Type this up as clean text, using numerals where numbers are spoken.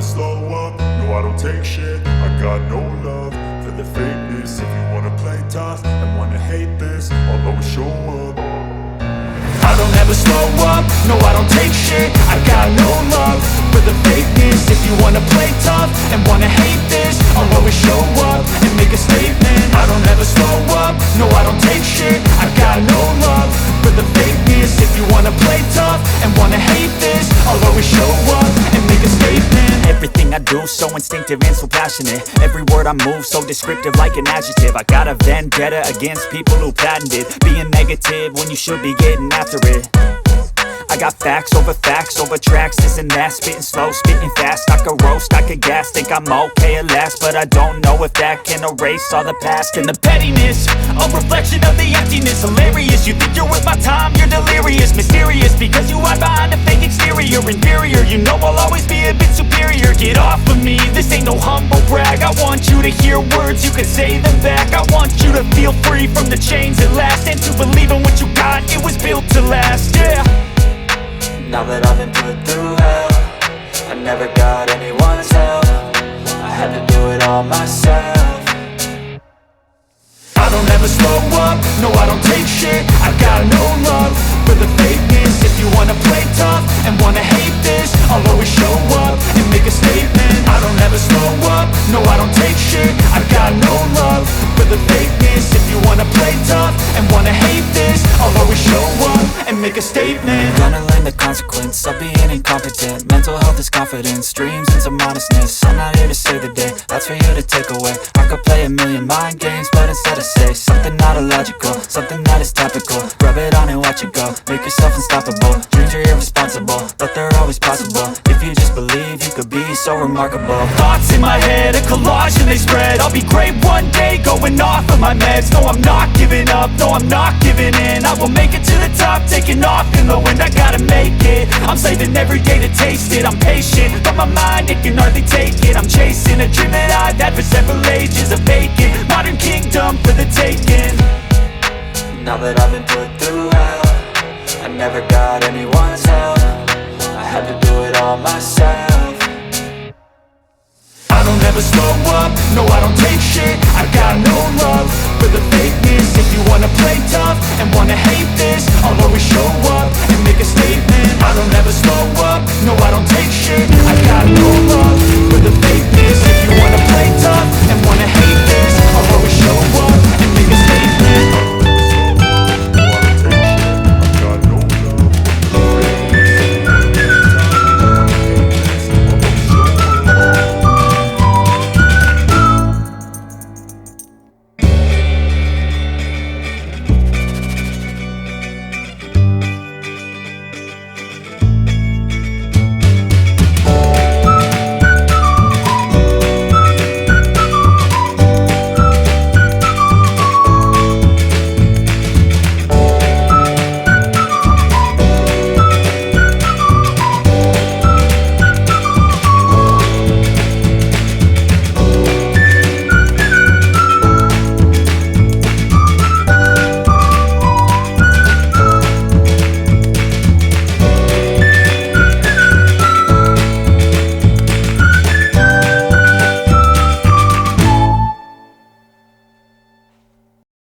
slow up, no I don't take shit. I got no love for the fakeness. If you wanna play tough and wanna hate this, I'll always show up. I don't ever slow up, no I don't take shit. I got no love for the fakeness. If you wanna play tough and wanna hate this, I'll always show up and make a statement. I don't ever slow up, no I don't take shit. I got no love for the fakeness. If you wanna play tough and wanna hate this, I'll always show up and make a statement. Everything I do so instinctive and so passionate. Every word I move so descriptive like an adjective. I got a vendetta against people who patented being negative when you should be getting after it. I got facts over tracks, this and that. Spitting slow, spitting fast, I could roast, I could gas. Think I'm okay at last, but I don't know if that can erase all the past. And the pettiness, a reflection of the emptiness. Hilarious, you think you're worth my time, you're delirious. Mysterious, because you hide behind a fake exterior. Inferior, you know I'll always be a bit superior. Get off of me, this ain't no humble brag. I want you to hear words, you can say them back. I want you to feel free from the chains at last, and to believe in what you got, it was built to last, yeah. Now that I've been put through hell, I never got anyone's help. I had to do it all myself. I don't ever slow up, no I don't take shit. I got no love for the fakeness. If you wanna play tough and wanna hate this, I'll always show up and make a statement. I don't ever slow up, no I don't take shit. I got no love for the fakeness. If you wanna play tough and wanna hate this, I'll always show up and make a statement. Gonna learn the consequence of being incompetent. Mental health is confidence, dreams and some honestness. I'm not here to save the day, that's for you to take away. I could play a million mind games, but instead I say something not illogical, something that is topical. Rub it on and watch it go, make yourself unstoppable. Dreams are irresponsible, but they're always possible. If you just believe, you could be so remarkable. Thoughts in my head, a collage and they spread. I'll be great one day, going off of my meds. No, I'm not giving up, no, I'm not giving in. I will make it to the top, taking off in the wind. I gotta make it, I'm saving every day to taste it. I'm patient, but my mind, it can hardly take it. I'm chasing a dream that I've had for several ages. A vacant, modern kingdom for the taking. Now that I've been put through hell, I never got anyone's help. I had to do it all myself. I don't ever slow up, no I don't take shit. I got no love for the fakeness. If you wanna play tough and wanna hate this, I'll always show up and make a statement. I don't ever slow up, no I don't take shit. I got no